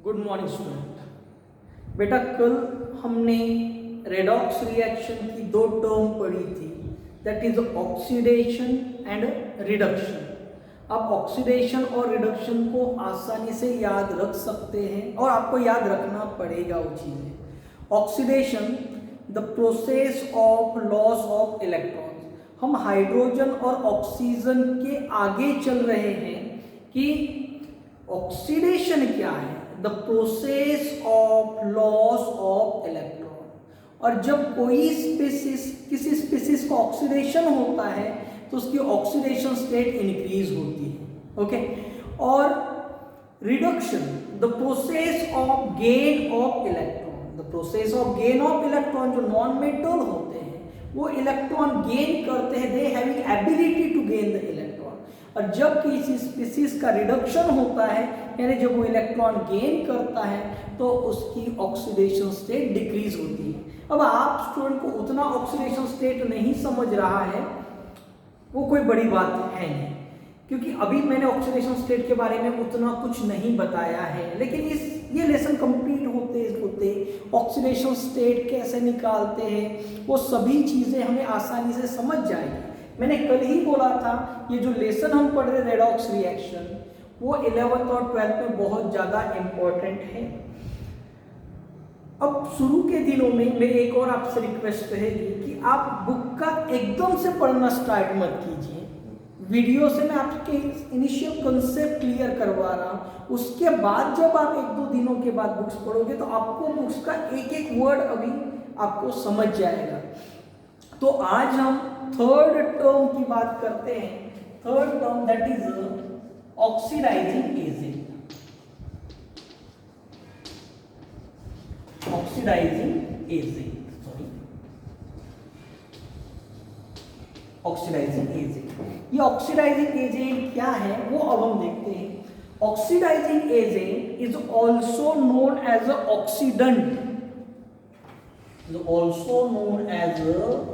Good morning student. बेटा कल हमने रेडॉक्स रिएक्शन की दो टर्म पढ़ी थी, that is oxidation and reduction. आप ऑक्सीडेशन और रिडक्शन को आसानी से याद रख सकते हैं और आपको याद रखना पड़ेगा वो चीज़ें। Oxidation the process of loss of electrons. हम हाइड्रोजन और ऑक्सीजन के आगे चल रहे हैं कि ऑक्सीडेशन क्या है, the process of loss of electron. और जब कोई स्पीसीज किसी स्पीसीज का ऑक्सीडेशन होता है तो उसकी ऑक्सीडेशन स्टेट इंक्रीज होती है। ओके। और reduction the process of gain of electron. The process of gain of electron, जो नॉन मेटल होते हैं वो इलेक्ट्रॉन गेन करते हैं, they having ability to gain the electron. और जब किसी स्पीसीज का रिडक्शन होता है, यानी जब वो इलेक्ट्रॉन गेन करता है तो उसकी ऑक्सीडेशन स्टेट डिक्रीज होती है। अब आप स्टूडेंट को उतना ऑक्सीडेशन स्टेट नहीं समझ रहा है, वो कोई बड़ी बात है नहीं, क्योंकि अभी मैंने ऑक्सीडेशन स्टेट के बारे में उतना कुछ नहीं बताया है। लेकिन ये लेसन कंप्लीट होते होते ऑक्सीडेशन स्टेट कैसे निकालते हैं वो सभी चीज़ें हमें आसानी से समझ जाएगी। मैंने कल ही बोला था ये जो लेसन हम पढ़ रहे रेडॉक्स रिएक्शन वो 11th और 12th में बहुत ज़्यादा इम्पोर्टेंट है। अब शुरू के दिनों में मेरी एक और आपसे रिक्वेस्ट रहेगी कि आप बुक का एकदम से पढ़ना स्टार्ट मत कीजिए। वीडियो से मैं आपके इनिशियल कंसेप्ट क्लियर करवा रहा हूँ, उसके बाद जब आप एक दो दिनों के बाद बुक्स पढ़ोगे तो आपको बुक्स का एक एक वर्ड अभी आपको समझ जाएगा। तो आज हम थर्ड टर्म की बात करते हैं। Third term that is oxidising agent. Oxidising agent, sorry, oxidising agent. ये ऑक्सीडाइजिंग एजेंट क्या है वो अब हम देखते हैं। Oxidising agent is also known as a oxidant, also known as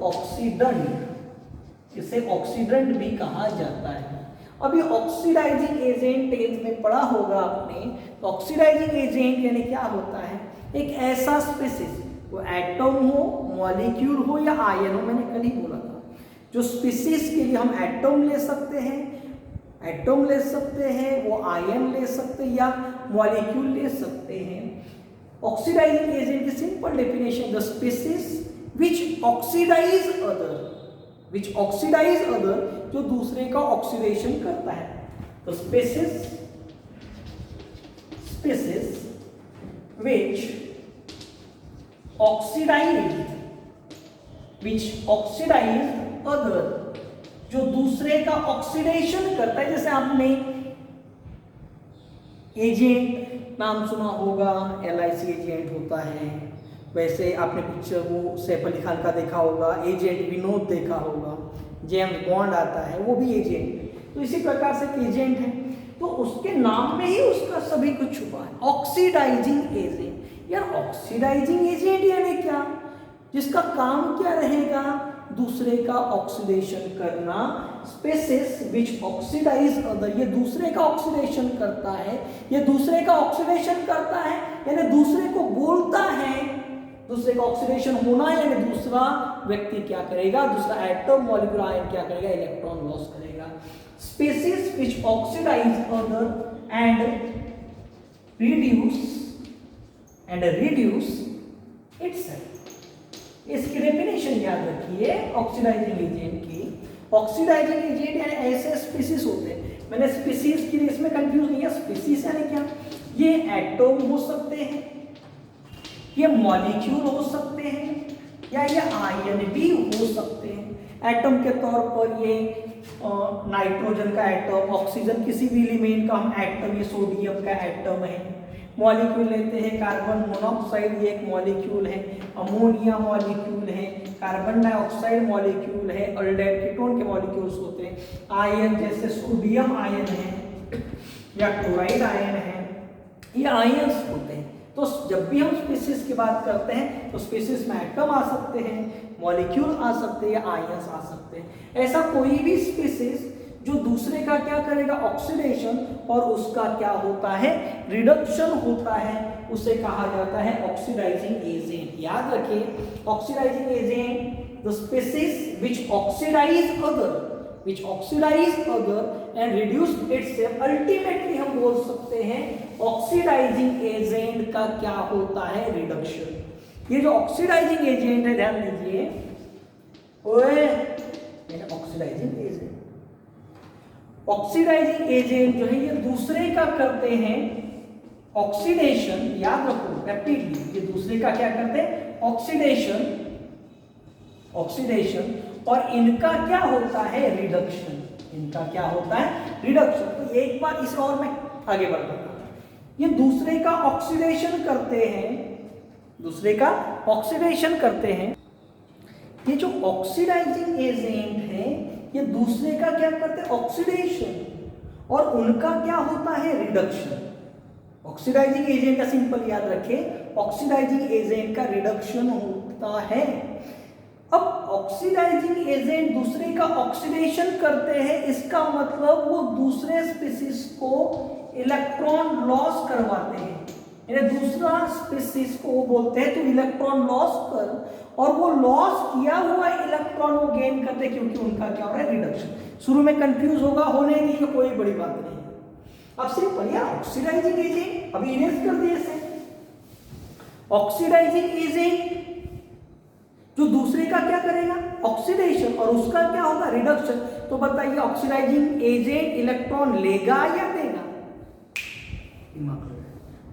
oxidant. इसे ऑक्सीडेंट भी कहा जाता है। अभी ऑक्सीडाइजिंग एजेंट 10th में पढ़ा होगा आपने। तो ऑक्सीडाइजिंग एजेंट यानी क्या होता है, एक ऐसा स्पीसीज, वो एटम हो, मॉलिक्यूल हो या आयन हो, मैंने कल ही बोला था, जो स्पीसीज के लिए हम एटम ले सकते हैं, वो आयन ले सकते हैं या मॉलिक्यूल ले सकते हैं। ऑक्सीडाइजिंग एजेंट की simple definition, the species which oxidise other, जो दूसरे का ऑक्सीडेशन करता है। तो स्पीसीज विच ऑक्सीडाइज अदर, जो दूसरे का ऑक्सीडेशन करता है। जैसे आपने एजेंट नाम सुना होगा, LIC एजेंट होता है। वैसे आपने पिक्चर वो सैफ अली खान का देखा होगा, एजेंट विनोद देखा होगा, जेम्स बॉन्ड आता है, वो भी एजेंट है। तो इसी प्रकार से एक एजेंट है, तो उसके नाम में ही उसका सभी कुछ छुपा है, ऑक्सीडाइजिंग एजेंट। यार ऑक्सीडाइजिंग एजेंट यानी क्या, जिसका काम क्या रहेगा, दूसरे का ऑक्सीडेशन करना। स्पीसीज विच ऑक्सीडाइज अदर, ये दूसरे का ऑक्सीडेशन करता है, यानी दूसरे को बोलता है, दूसरे का ऑक्सीडेशन होना यानी दूसरा व्यक्ति क्या करेगा, दूसरा एटम, मॉलिक्यूल, आयन क्या करेगा, इलेक्ट्रॉन लॉस करेगा। Species which oxidise other and reduce itself. इसकी डेफिनेशन याद रखिए ऑक्सीडाइजिंग एजेंट की। ऑक्सीडाइजिंग एजेंट यानी ऐसे स्पीसीज होते हैं, मैंने स्पीसीज के लिए इसमें कंफ्यूज नहीं है। स्पीसीज यानी क्या, ये एटम हो सकते हैं, ये मॉलिक्यूल हो सकते हैं या ये आयन भी हो सकते हैं। एटम के तौर पर ये नाइट्रोजन का एटम, ऑक्सीजन किसी भी एलिमेंट का हम एटम, ये सोडियम का एटम है। मॉलिक्यूल लेते हैं, कार्बन मोनोऑक्साइड ये एक मॉलिक्यूल है, अमोनिया मॉलिक्यूल है, कार्बन डाइऑक्साइड मॉलिक्यूल है, अल्डेहाइड कीटोन के मॉलिक्यूल्स होते हैं। आयन जैसे सोडियम आयन है या क्लोराइड आयन है, ये आयन्स होते हैं। तो जब भी हम स्पीसीज की बात करते हैं तो स्पीसीज में एटम आ सकते हैं, मॉलिक्यूल आ सकते हैं या आयन्स आ सकते हैं। ऐसा कोई भी स्पीसीज जो दूसरे का क्या करेगा ऑक्सीडेशन और उसका क्या होता है रिडक्शन होता है, उसे कहा जाता है ऑक्सीडाइजिंग एजेंट। याद रखिए oxidising agent the species which oxidise other and reduce itself. Ultimately हम बोल सकते हैं ऑक्सीडाइजिंग एजेंट का क्या होता है रिडक्शन। ये जो ऑक्सीडाइजिंग एजेंट है ध्यान दीजिए, ओए ऑक्सीडाइजिंग एजेंट, ऑक्सीडाइजिंग एजेंट जो है ये दूसरे का करते हैं ऑक्सीडेशन। याद रखो रैपिडली, ये दूसरे का क्या करते हैं ऑक्सीडेशन और इनका क्या होता है रिडक्शन। इनका क्या होता है रिडक्शन। तो एक बार इसे और मैं आगे बढ़ता हूं, ये दूसरे का ऑक्सीडेशन करते हैं, दूसरे का ऑक्सीडेशन करते हैं। ये जो ऑक्सीडाइजिंग एजेंट है ये दूसरे का क्या करते हैं ऑक्सीडेशन और उनका क्या होता है रिडक्शन। ऑक्सीडाइजिंग एजेंट का सिंपल याद रखें, ऑक्सीडाइजिंग एजेंट का रिडक्शन होता है। अब ऑक्सीडाइजिंग एजेंट दूसरे का ऑक्सीडेशन करते हैं, इसका मतलब वो दूसरे स्पीशीज को इलेक्ट्रॉन लॉस करवाते हैं। यानी दूसरा स्पीशीज को वो बोलते हैं तो इलेक्ट्रॉन लॉस कर, और वो लॉस किया हुआ इलेक्ट्रॉन वो गेन करते हैं क्योंकि उनका क्या हो रहा है रिडक्शन। शुरू में कंफ्यूज होगा, होने की कोई बड़ी बात नहीं है। अब सिंपल यार ऑक्सीडाइजिंग एजेंट अभी इरेज कर दिए इसे। ऑक्सीडाइजिंग एजेंट जो दूसरे का क्या करेगा ऑक्सीडेशन और उसका क्या होगा रिडक्शन। तो बताइए ऑक्सीडाइजिंग एजेंट इलेक्ट्रॉन लेगा या देगा।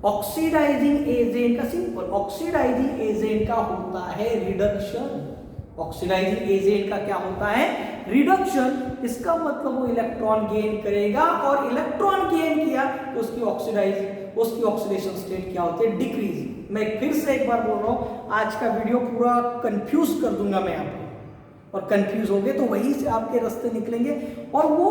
ऑक्सीडाइजिंग एजेंट का सिंपल, ऑक्सीडाइजिंग एजेंट का होता है रिडक्शन। ऑक्सीडाइजिंग एजेंट का क्या होता है रिडक्शन। इसका मतलब वो इलेक्ट्रॉन गेन करेगा और इलेक्ट्रॉन गेन किया तो उसकी ऑक्सीडेशन स्टेट क्या होती है डिक्रीज। मैं फिर से एक बार बोल रहा हूं, आज का वीडियो पूरा कंफ्यूज कर दूंगा मैं आपको, और कंफ्यूज हो गए तो वहीं से आपके रास्ते निकलेंगे और वो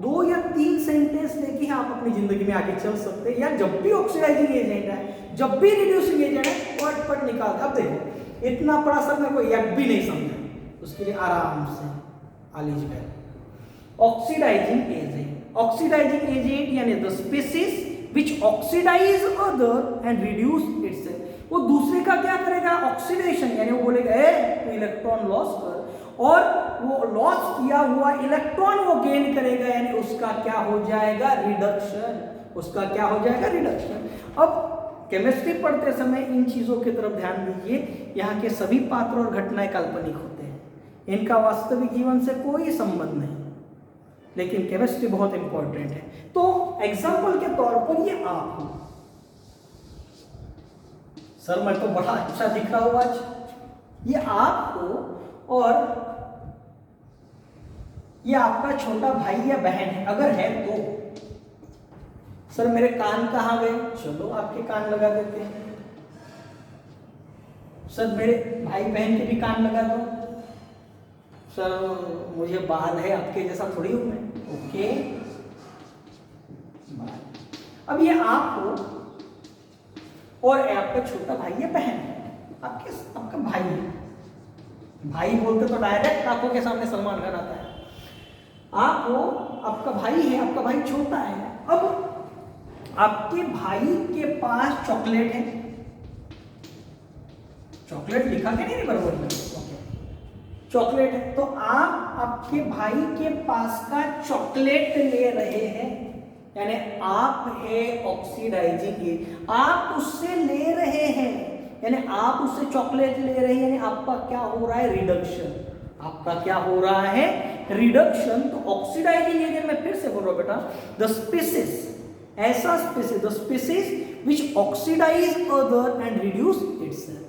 2 या 3 सेंटेंस लेके आप अपनी जिंदगी में आगे चल सकते हैं। या जब भी ऑक्सीडाइजिंग एजेंट है, जब भी रिड्यूसिंग एजेंट है, पट निकाल। अब देखो इतना पढ़ा सर मैं कोई एक भी नहीं समझा, उसके लिए आराम से आलिज बैठ। ऑक्सीडाइजिंग एजेंट यानी the species which oxidise other and reduce itself. वो दूसरे का क्या करेगा ऑक्सीडेशन, यानी वो बोलेगा ए तू इलेक्ट्रॉन लॉस कर, और वो लॉस किया हुआ इलेक्ट्रॉन वो गेन करेगा, यानी उसका क्या हो जाएगा रिडक्शन। उसका क्या हो जाएगा रिडक्शन। अब केमिस्ट्री पढ़ते समय इन चीजों की तरफ ध्यान दीजिए। यहाँ के सभी पात्र और घटनाएं काल्पनिक होते हैं, इनका वास्तविक जीवन से कोई संबंध नहीं, लेकिन केमिस्ट्री बहुत इंपॉर्टेंट है। तो एग्जाम्पल के तौर पर ये आप हो सर, मैं तो बड़ा अच्छा दिख रहा हूं आज। ये आप हो और ये आपका छोटा भाई या बहन है, अगर है तो। सर मेरे कान कहाँ गए, चलो आपके कान लगा देते हैं। सर मेरे भाई बहन के भी कान लगा दो। सर मुझे बाल है, आपके जैसा थोड़ी हूं मैं, ओके। अब ये आप हो और आपका छोटा भाई या बहन है, आपका भाई है। भाई बोलते तो डायरेक्ट आंखों के सामने सलमान खान आता है। आप हो, आपका भाई है, आपका भाई छोटा है। अब आपके भाई के पास चॉकलेट है, चॉकलेट लिखा के नहीं बराबर में, चॉकलेट है, तो आप आपके भाई के पास का चॉकलेट ले रहे हैं, यानी आप है ऑक्सीडाइजिंग एजेंट, आप उससे ले रहे हैं, यानी आप उससे चॉकलेट ले रहे हैं, यानी आपका क्या हो रहा है रिडक्शन। आपका क्या हो रहा है रिडक्शन। तो ऑक्सीडाइजिंग एजेंट मैं फिर से बोल रहा हूं बेटा, द स्पीशीज, ऐसा species, the species which oxidise other and reduce itself,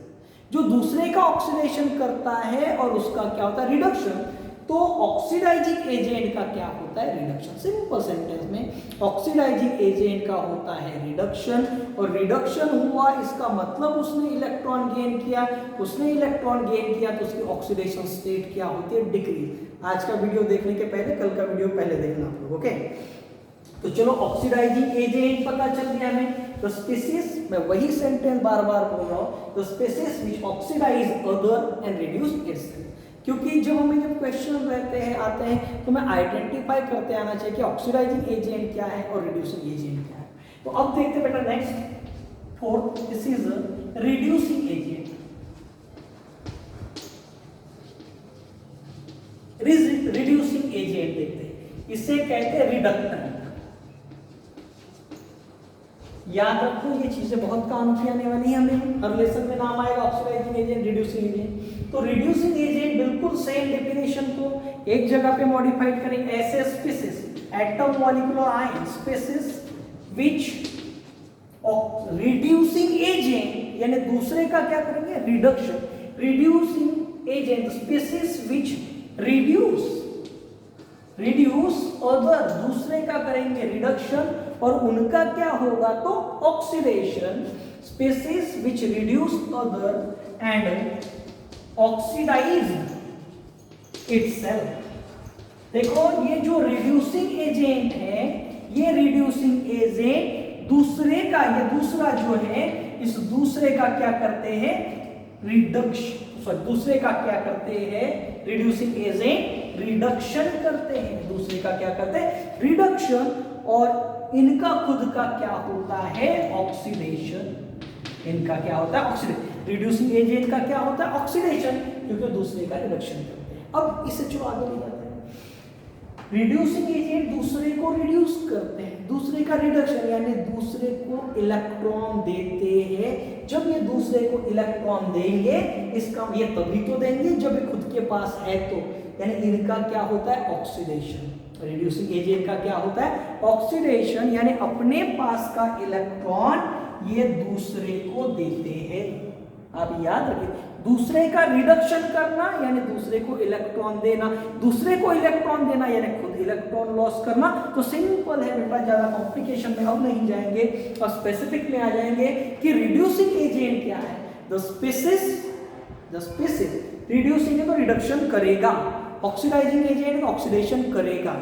जो दूसरे का ऑक्सीडेशन करता है और उसका क्या होता है रिडक्शन। तो ऑक्सीडाइजिंग एजेंट का क्या होता है रिडक्शन। सिंपल सेंटेंस में ऑक्सीडाइजिंग एजेंट का होता है रिडक्शन, और रिडक्शन हुआ इसका मतलब उसने इलेक्ट्रॉन गेन किया, उसने इलेक्ट्रॉन गेन किया तो उसकी ऑक्सीडेशन स्टेट क्या होती है डिक्रीज। आज का वीडियो देखने के पहले कल का वीडियो पहले देखना आप लोग, ओके। तो चलो ऑक्सीडाइजिंग एजेंट पता चल गया हमें। द स्पीशीज, मैं वही सेंटेंस बार बार बोल रहा हूं, the species which oxidise other and reduce itself. क्योंकि जब क्वेश्चन रहते हैं आते हैं तो हमें आइडेंटिफाई करते आना चाहिए कि ऑक्सीडाइजिंग एजेंट क्या है और रिड्यूसिंग एजेंट क्या है। तो अब देखते हैं बेटा next fourth, this is reducing agent. Reducing agent देखते हैं, इसे कहते हैं रिडक्टेंट। याद रखो ये चीजें बहुत काम की आने वाली है, हमें हर लेसन में नाम आएगा ऑक्सीडाइजिंग एजेंट, रिड्यूसिंग एजेंट। तो रिड्यूसिंग एजेंट बिल्कुल सेम डेफिनेशन को एक जगह पे मॉडिफाइड करेंगे, ऐसे species atom molecular ion species which reducing agent, यानी दूसरे का क्या करेंगे reduction. Reducing agent species which reduce other, दूसरे का करेंगे रिडक्शन और उनका क्या होगा तो oxidation. Species which reduce other and oxidise itself. देखो ये जो रिड्यूसिंग एजेंट है, ये रिड्यूसिंग एजेंट दूसरे का, ये दूसरा जो है इस दूसरे का क्या करते हैं रिडक्शन, दूसरे का क्या करते हैं रिड्यूसिंग एजेंट रिडक्शन करते हैं, दूसरे का क्या करते हैं रिडक्शन, और इनका खुद का क्या होता है ऑक्सीडेशन। इनका क्या होता है ऑक्सीडेशन। रिड्यूसिंग एजेंट का क्या होता है ऑक्सीडेशन, क्योंकि दूसरे का रिडक्शन करते हैं। अब इसे चलो आगे ले जाते हैं। रिड्यूसिंग एजेंट दूसरे को रिड्यूस करते हैं, दूसरे का रिडक्शन यानी दूसरे को इलेक्ट्रॉन देते हैं। जब ये दूसरे को इलेक्ट्रॉन देंगे, इसका ये तभी तो देंगे जब ये खुद के पास है तो, यानी इनका क्या होता है ऑक्सीडेशन। रिड्यूसिंग एजेंट का क्या होता है ऑक्सीडेशन, यानी अपने पास का इलेक्ट्रॉन ये दूसरे को देते हैं। आप याद रखिए, दूसरे का रिडक्शन करना यानी दूसरे को इलेक्ट्रॉन देना, दूसरे को इलेक्ट्रॉन देना यानी खुद इलेक्ट्रॉन लॉस करना। तो सिंपल है बेटा, ज्यादा कॉम्प्लिकेशन में अब नहीं जाएंगे और स्पेसिफिक में आ जाएंगे कि रिड्यूसिंग एजेंट क्या है। द स्पीसीज रिड्यूसिंग है तो रिडक्शन करेगा, ऑक्सीडाइजिंग एजेंट ऑक्सीडेशन करेगा।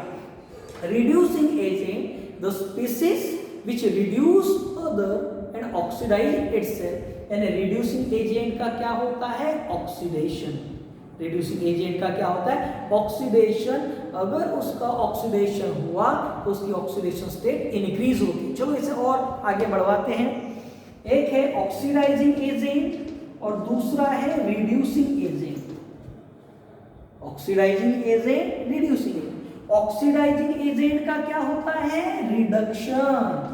Reducing agent the species which reduce other and oxidise itself, यानी रिड्यूसिंग एजेंट का क्या होता है ऑक्सीडेशन। रिड्यूसिंग एजेंट का क्या होता है ऑक्सीडेशन। अगर उसका ऑक्सीडेशन हुआ तो उसकी ऑक्सीडेशन स्टेट इंक्रीज होगी। चलो इसे और आगे बढ़वाते हैं। एक है ऑक्सीडाइजिंग एजेंट और दूसरा है reducing agent. Oxidising agent reducing agent. Oxidising agent का क्या होता है रिडक्शन,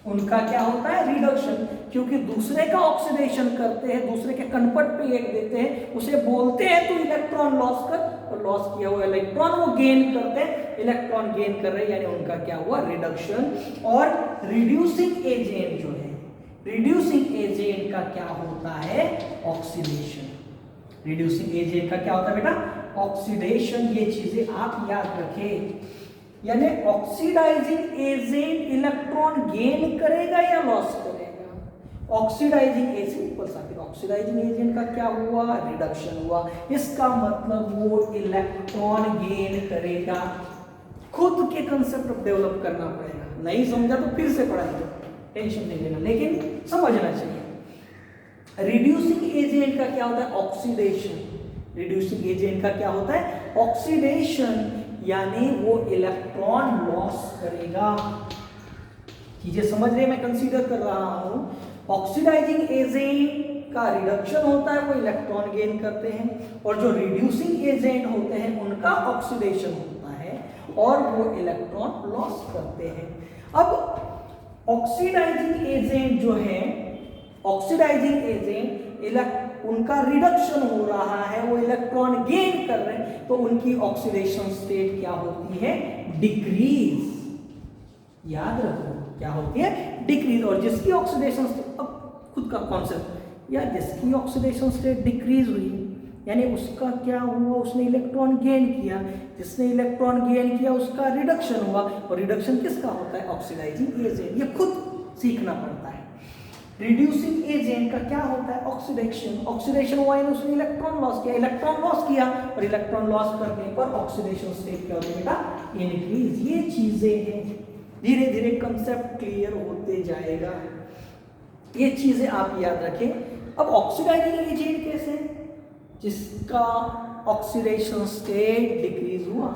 उनका क्या होता है रिडक्शन, क्योंकि दूसरे का ऑक्सीडेशन करते हैं, दूसरे के कन्वर्ट पे एक देते हैं, उसे बोलते हैं तो इलेक्ट्रॉन लॉस कर, और लॉस किया हुआ इलेक्ट्रॉन वो गेन करते हैं, इलेक्ट्रॉन गेन कर रहे हैं यानी उनका क्या हुआ रिडक्शन। और रिड्यूसिंग एजेंट जो है, रिड्यूसिंग एजेंट का क्या होता है ऑक्सीडेशन। रिड्यूसिंग एजेंट का क्या होता है बेटा ऑक्सीडेशन। ये चीजें आप याद रखें, यानी ऑक्सीडाइजिंग एजेंट इलेक्ट्रॉन गेन करेगा या लॉस करेगा। ऑक्सीडाइजिंग एजेंट ऑक्सीडाइजिंग एजेंट का क्या हुआ रिडक्शन हुआ, इसका मतलब वो इलेक्ट्रॉन गेन करेगा। खुद के कंसेप्ट डेवलप करना पड़ेगा, नहीं समझा तो फिर से पढ़ाएंगे, टेंशन नहीं लेना, लेकिन समझना चाहिए। रिड्यूसिंग एजेंट का क्या होता है ऑक्सीडेशन। रिड्यूसिंग एजेंट का क्या होता है ऑक्सीडेशन, यानी वो इलेक्ट्रॉन लॉस करेगा। चीजें समझ रहे मैं कंसीडर कर रहा हूं। ऑक्सीडाइजिंग एजेंट का रिडक्शन होता है, वो इलेक्ट्रॉन गेन करते हैं, और जो रिड्यूसिंग एजेंट होते हैं उनका ऑक्सीडेशन होता है और वो इलेक्ट्रॉन लॉस करते हैं। अब ऑक्सीडाइजिंग एजेंट जो है, ऑक्सीडाइजिंग एजेंट उनका रिडक्शन हो रहा है, वो इलेक्ट्रॉन गेन कर रहे हैं, तो उनकी ऑक्सीडेशन स्टेट क्या होती है डिक्रीज। याद रखो क्या होती है डिक्रीज। और जिसकी ऑक्सीडेशन स्टेट, अब खुद का कॉन्सेप्ट यार, जिसकी ऑक्सीडेशन स्टेट डिक्रीज हुई यानी उसका क्या हुआ उसने इलेक्ट्रॉन गेन किया, जिसने इलेक्ट्रॉन गेन किया उसका रिडक्शन हुआ, और रिडक्शन किसका होता है ऑक्सीडाइजिंग एजेंट। ये खुद सीखना पड़ता है। रिड्यूसिंग एजेंट का क्या होता है ऑक्सीडेशन। ऑक्सीडेशन हुआ यानी उसने इलेक्ट्रॉन लॉस किया, इलेक्ट्रॉन लॉस किया, और इलेक्ट्रॉन लॉस करने पर ऑक्सीडेशन स्टेट क्या होती है बेटा इंक्रीज। ये चीजें हैं, धीरे धीरे कंसेप्ट क्लियर होते जाएगा, ये चीजें आप याद रखें। अब ऑक्सीडाइजिंग एजेंट कैसे, जिसका ऑक्सीडेशन स्टेट डिक्रीज हुआ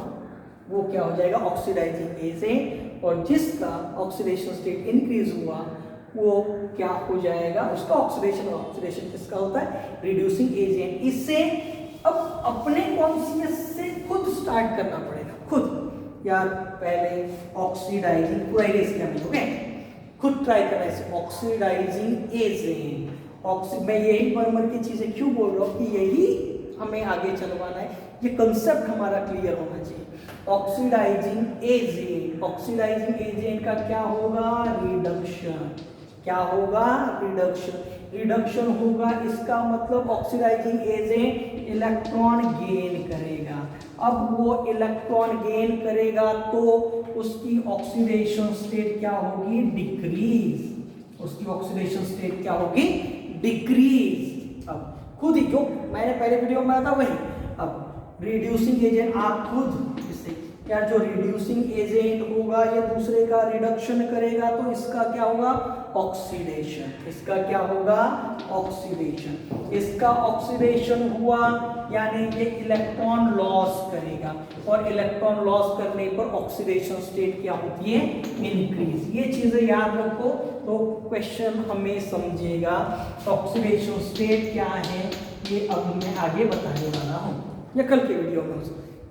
वो क्या हो जाएगा, ऑक्सीडाइजिंग एजेंट, और जिसका ऑक्सीडेशन स्टेट इंक्रीज हुआ वो क्या हो जाएगा, उसका ऑक्सीडेशन। ऑक्सीडेशन किसका होता है, रिड्यूसिंग एजेंट। इससे अब अपने कॉन्शियस से खुद स्टार्ट करना पड़ेगा, खुद यार पहले ऑक्सीडाइजिंग पूरा इरेज किया मैंने, ओके, खुद ट्राई करना है ऑक्सीडाइजिंग एजेंट। मैं यही मरमर की चीजें क्यों बोल रहा हूँ कि यही हमें आगे चलवाना है, ये कंसेप्ट हमारा क्लियर होना चाहिए। ऑक्सीडाइजिंग एजेंट, ऑक्सीडाइजिंग एजेंट का क्या होगा, रिडक्शन। क्या होगा, रिडक्शन। रिडक्शन होगा, इसका मतलब ऑक्सीडाइजिंग एजेंट इलेक्ट्रॉन गेन करेगा। अब वो इलेक्ट्रॉन गेन करेगा तो उसकी ऑक्सीडेशन स्टेट क्या होगी, डिक्रीज। उसकी ऑक्सीडेशन स्टेट क्या होगी, डिक्रीज। अब खुद ही जो मैंने पहले वीडियो में बताया वही, अब रिड्यूसिंग एजेंट आप खुद इससे यार जो रिड्यूसिंग एजेंट होगा ये दूसरे का रिडक्शन करेगा तो इसका क्या होगा, ऑक्सीडेशन। इसका क्या होगा, ऑक्सीडेशन। इसका ऑक्सीडेशन हुआ यानी ये इलेक्ट्रॉन लॉस करेगा, और इलेक्ट्रॉन लॉस करने पर ऑक्सीडेशन स्टेट क्या होती है, इंक्रीज। ये चीजें याद रखो तो क्वेश्चन हमें समझेगा। ऑक्सीडेशन स्टेट क्या है ये अब मैं आगे बताने वाला हूँ या कल के वीडियो में,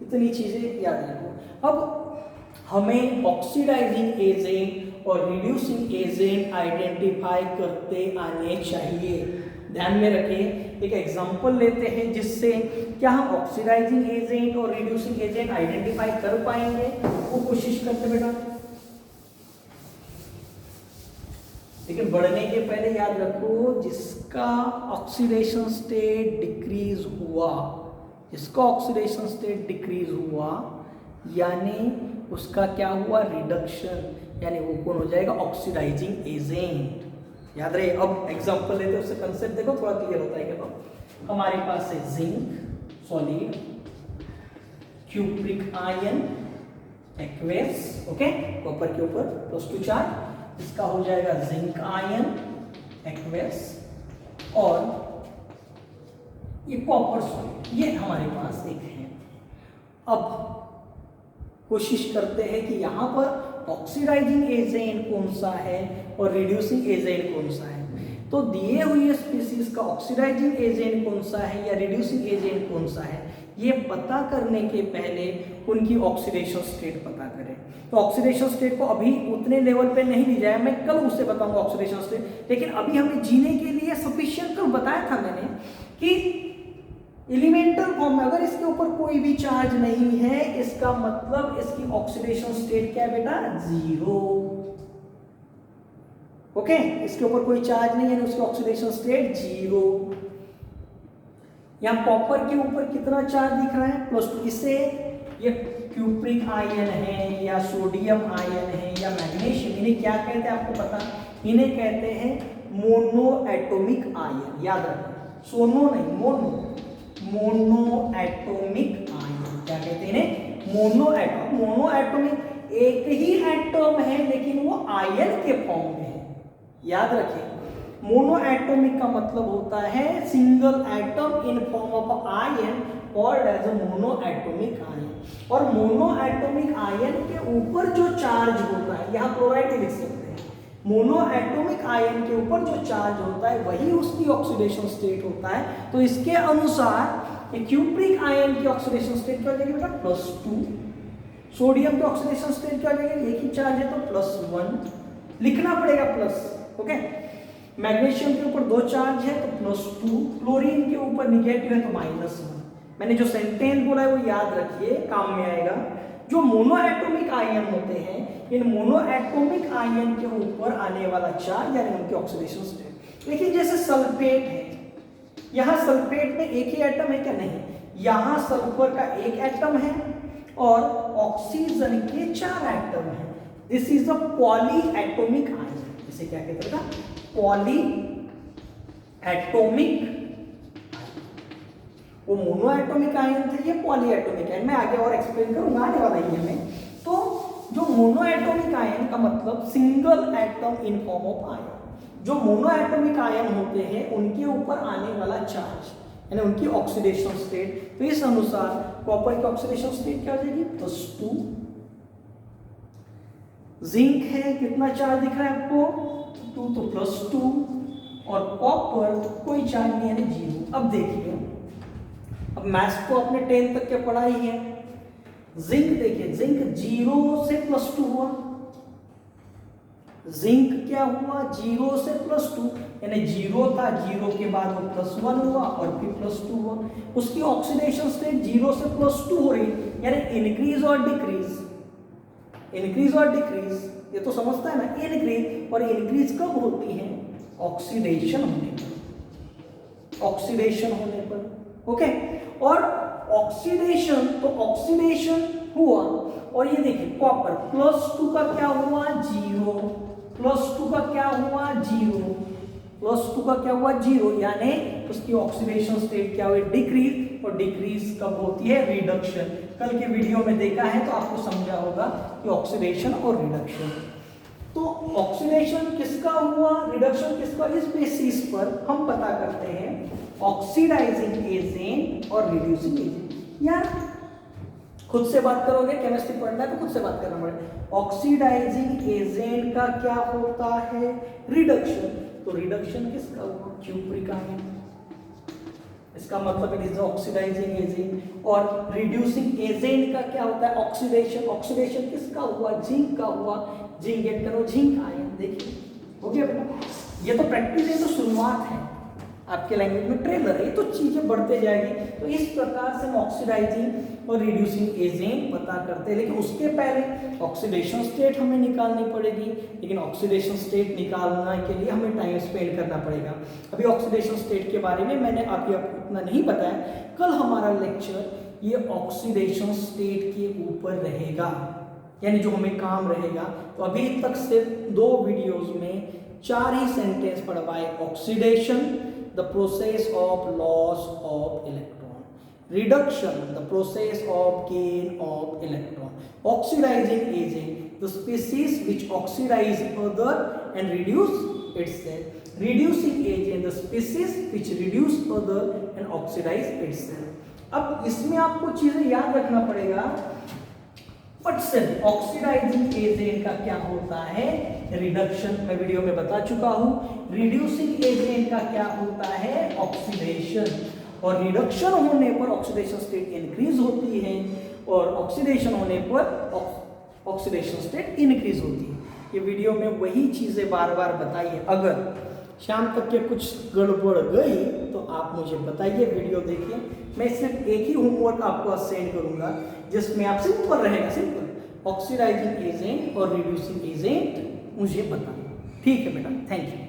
इतनी चीजें याद रखो। अब हमें ऑक्सीडाइजिंग एजेंट और रिड्यूसिंग एजेंट आइडेंटिफाई करते आने चाहिए। ध्यान में रखें, एक एग्जांपल लेते हैं जिससे क्या हम ऑक्सीडाइजिंग एजेंट और रिड्यूसिंग एजेंट आइडेंटिफाई कर पाएंगे, वो कोशिश करते बेटा। लेकिन बढ़ने के पहले याद रखो जिसका ऑक्सीडेशन स्टेट डिक्रीज हुआ, जिसका ऑक्सीडेशन स्टेट डिक्रीज हुआ यानी उसका क्या हुआ, रिडक्शन, यानी वो कौन हो जाएगा, ऑक्सीडाइजिंग एजेंट। याद रहे। अब एग्जांपल लेते हैं, उससे कंसेप्ट देखो थोड़ा क्लियर होता है। क्या हमारे पास है zinc solid, cupric ion aqueous, okay, copper के ऊपर +2 चार्ज, इसका हो जाएगा जिंक आयन एक्वेस, और ये कॉपर सॉलिड, ये हमारे पास एक है। अब कोशिश करते हैं कि यहाँ पर ऑक्सीडाइजिंग एजेंट कौन सा है और रिड्यूसिंग एजेंट कौन सा है। तो दिए हुए स्पीसीज का ऑक्सीडाइजिंग एजेंट कौन सा है या रिड्यूसिंग एजेंट कौन सा है, ये पता करने के पहले उनकी ऑक्सीडेशन स्टेट पता करें। तो ऑक्सीडेशन स्टेट को अभी उतने लेवल पे नहीं ली जाए, मैं कल उससे बताऊंगा ऑक्सीडेशन स्टेट। लेकिन अभी हमें जीने के लिए सफिशिएंट, कल बताया था मैंने कि एलिमेंटल फॉर्म में अगर इसके ऊपर कोई भी चार्ज नहीं है, इसका मतलब इसकी ऑक्सीडेशन स्टेट क्या है बेटा, 0। ओके, इसके ऊपर कोई चार्ज नहीं है, उसकी ऑक्सीडेशन स्टेट 0। यहां कॉपर के ऊपर कितना चार्ज दिख रहा है, +2। इससे ये क्यूप्रिक आयन है या सोडियम आयन है या मैग्नीशियम, इन्हें क्या कहते हैं आपको पता, इन्हें कहते हैं मोनो एटॉमिक आयन। याद रखो, सोनो नहीं, मोनो, मोनो एटॉमिक आयन। क्या कहते हैं, मोनो एटॉम। मोनो एटॉमिक एक ही एटम है लेकिन वो आयन के फॉर्म में है। याद रखिए, मोनो एटॉमिक का मतलब होता है single atom in form of ion called as a monoatomic ion. और मोनो एटॉमिक आयन के ऊपर जो चार्ज होता है, यहाँ क्लोराइड लिख सकते हैं, मोनो एटॉमिक आयन के ऊपर जो चार्ज होता है वही उसकी ऑक्सीडेशन स्टेट होता है। तो इसके अनुसार क्यूप्रिक आयन की ऑक्सीडेशन स्टेट क्या हो जाएगी बेटा, +2। सोडियम की ऑक्सीडेशन स्टेट क्या हो जाएगी, एक ही चार्ज है तो +1 लिखना पड़ेगा प्लस, ओके। मैग्नीशियम के ऊपर 2 चार्ज है तो +2, क्लोरीन के ऊपर निगेटिव है तो -1। मैंने जो सेंटेंस बोला है वो याद रखिए, काम में आएगा। जो मोनो एटॉमिक आयन होते हैं, इन मोनो एटॉमिक आयन के ऊपर आने वाला चार्ज यानी उनकी ऑक्सीडेशन स्टेट। लेकिन जैसे सल्फेट है, यहाँ सल्फेट में एक ही एटम है क्या, नहीं, यहाँ सल्फर का एक एटम है और ऑक्सीजन के 4 एटम है। This is a poly atomic ion. इसे क्या कहते हैं, पॉली एटॉमिक। वो मोनो एटॉमिक आयन थे, ये पॉली एटॉमिक आयन। मैं आगे और एक्सप्लेन करूंगा, आने वाला ही है मैं। तो जो मोनो एटॉमिक आयन का मतलब single atom in form of ion. जो मोनो एटॉमिक आयन होते हैं उनके ऊपर आने वाला चार्ज यानी उनकी ऑक्सीडेशन स्टेट। तो इस अनुसार कॉपर की ऑक्सीडेशन स्टेट क्या हो जाएगी, +2। जिंक है, कितना चार्ज दिख रहा है आपको, 2, तो +2, और कॉपर कोई चार्ज नहीं है, 0। अब देखिए, अब मैथ्स तो आपने 10 तक के पढ़ा ही है। जिंक देखिए, जिंक 0 से +2 हुआ, जिंक क्या हुआ, 0 से +2, यानी 0 था, 0 के बाद वो +1 हुआ और फिर +2 हुआ। उसकी ऑक्सीडेशन स्टेट 0 से +2 हो रही, यानी इंक्रीज और डिक्रीज, इंक्रीज और डिक्रीज, ये तो समझता है ना, इंक्रीज। और इंक्रीज कब होती है, ऑक्सीडेशन होने पर, ऑक्सीडेशन होने पर, ओके। और ऑक्सीडेशन, तो ऑक्सीडेशन हुआ, और ये देखिए कॉपर +2 का क्या हुआ, 0, +2 का क्या हुआ, 0, +2 का क्या हुआ, 0, यानी उसकी ऑक्सीडेशन स्टेट क्या हुई, डिक्रीज। और डिक्रीज कब होती है, रिडक्शन। कल के वीडियो में देखा है तो आपको समझा होगा कि ऑक्सीडेशन और रिडक्शन। तो ऑक्सीडेशन किसका हुआ, रिडक्शन किसका, इस बेसिस पर हम पता करते हैं ऑक्सीडाइजिंग एजेंट और रिड्यूसिंग एजेंट। यार खुद से बात करोगे, केमिस्ट्री पढ़ना है तो खुद से बात करना पड़ेगा। ऑक्सीडाइजिंग एजेंट का क्या होता है, रिडक्शन। तो रिडक्शन किसका हुआ, क्यूप्रिक आयन, इसका मतलब इट इज ऑक्सीडाइजिंग एजेंट। और रिड्यूसिंग एजेंट का क्या होता है, ऑक्सीडेशन। ऑक्सीडेशन किसका हुआ, जिंक का हुआ, जिंक गेट करो, जिंक आयन। देखिए हो गया बेटा, ये तो प्रैक्टिस है, तो शुरुआत है, आपके लैंग्वेज में ट्रेलर है, तो चीजें बढ़ते जाएगी। तो इस प्रकार से हम ऑक्सीडाइजिंग और रिड्यूसिंग एजेंट पता करते हैं। लेकिन उसके पहले ऑक्सीडेशन स्टेट हमें निकालनी पड़ेगी, लेकिन ऑक्सीडेशन स्टेट निकालने के लिए हमें टाइम स्पेंड करना पड़ेगा। अभी ऑक्सीडेशन स्टेट के बारे में मैंने अभी आपको इतना नहीं बताया, कल हमारा लेक्चर ये ऑक्सीडेशन स्टेट के ऊपर रहेगा, यानी जो हमें काम रहेगा। तो अभी तक सिर्फ 2 वीडियोस में 4 ही सेंटेंस पढ़वाए, oxidation the process of loss of electron, reduction the process of gain of electron, oxidizing agent the species which oxidize other and reduce itself, reducing agent the species which reduce other and oxidize itself। अब इसमें आपको चीजें याद रखना पड़ेगा, but सिर्फ oxidising agent का क्या होता है, रिडक्शन, मैं वीडियो में बता चुका हूं। रिड्यूसिंग एजेंट का क्या होता है, ऑक्सीडेशन। और रिडक्शन होने पर ऑक्सीडेशन स्टेट इंक्रीज होती है, और ऑक्सीडेशन होने पर ऑक्सीडेशन स्टेट इंक्रीज होती है। ये वीडियो में वही चीजें बार बार बताइए। अगर शाम तक के कुछ गड़बड़ गई तो आप मुझे बताइए, वीडियो देखिए। मैं सिर्फ एक ही होमवर्क आपको सेंड करूंगा जिसमें आप सिंपल रहेगा, सिंपल ऑक्सीडाइजिंग एजेंट और रिड्यूसिंग एजेंट मुझे बताना। ठीक है बेटा, थैंक यू।